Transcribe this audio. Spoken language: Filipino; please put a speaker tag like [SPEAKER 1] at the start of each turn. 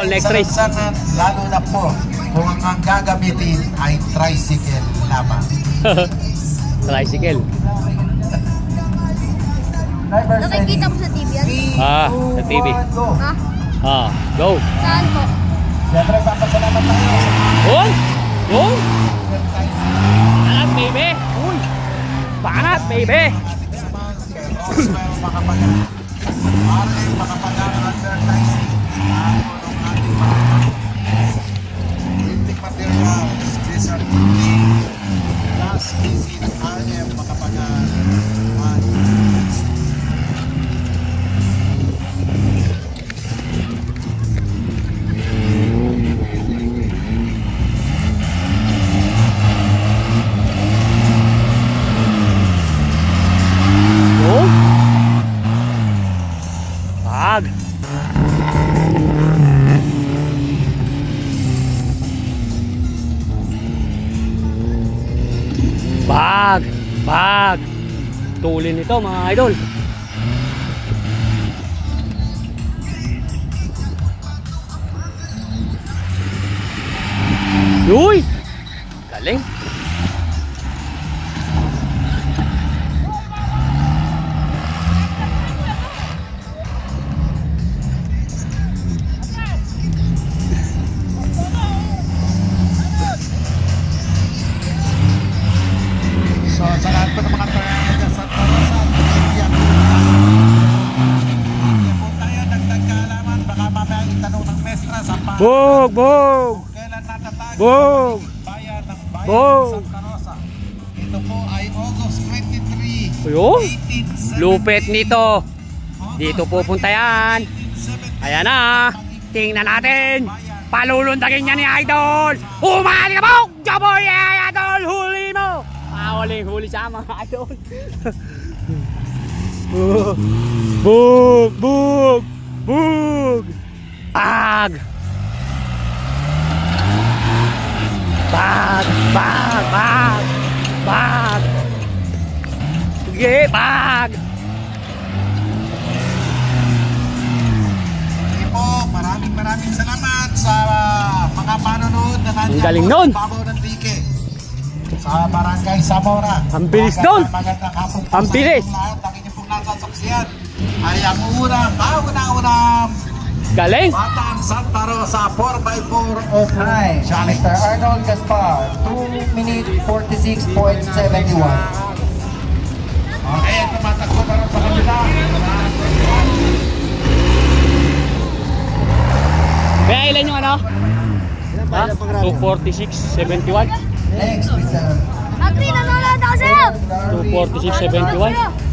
[SPEAKER 1] Next race.
[SPEAKER 2] Lalo na po kung ang gagamitin ay tricycle lamang.
[SPEAKER 1] Tricycle.
[SPEAKER 3] Nakikita mo sa TV yan?
[SPEAKER 1] Sa TV.
[SPEAKER 3] Ha?
[SPEAKER 1] Go.
[SPEAKER 3] Saan po?
[SPEAKER 2] Siyempre, papasalamat tayo.
[SPEAKER 1] Uy! Uy! Pangat, baby! Uy! Pangat, baby!
[SPEAKER 2] Printing materials, these are last visit RM makapagal.
[SPEAKER 1] Bag! Tulin ito mga idol. Uy! Galing.
[SPEAKER 2] Sa lahat po ng mga taga Santa Rosa, po tayo, dagdag kaalaman, baka mamaya itanong ng mestra sa
[SPEAKER 1] Bog!
[SPEAKER 2] kailan natatag
[SPEAKER 1] Bog!
[SPEAKER 2] bayan ng
[SPEAKER 1] Bog!
[SPEAKER 2] Santa Rosa. Ito po ay August 23,
[SPEAKER 1] Ayun!
[SPEAKER 2] 1870.
[SPEAKER 1] Lupit nito. Dito pupunta yan. Ayan na. Tingnan natin. Palulundagin niya ni Idol. Umali ka po! Jaboy! Idol! Huli mo! Huli siya mga idol. Bug! Bag! Sige, bag!
[SPEAKER 2] Sige po, maraming salamat sa mga manonood na nandiyan.
[SPEAKER 1] Ang galing nun!
[SPEAKER 2] Babaw ng dike sa Barangay Zamora.
[SPEAKER 1] Ang bilis nun!
[SPEAKER 2] Magandang hapon po
[SPEAKER 1] Ang
[SPEAKER 2] sa
[SPEAKER 1] bilis!
[SPEAKER 2] inyong lahat. Ang inyong pong nasasaksiyan ay ang kauna-unang
[SPEAKER 1] Galing!
[SPEAKER 2] Bataan Santa Rosa 4x4 Open.
[SPEAKER 4] Hi, Mr. Arnold Gaspar, 2 minutes 46.71.
[SPEAKER 2] Okay, tumatakbo na rin sa kanila.
[SPEAKER 1] Kaya ilan yung ano? 246.71.
[SPEAKER 4] Next, Mr.
[SPEAKER 3] Agri, nanonood ako sa'yo!
[SPEAKER 1] 246.71.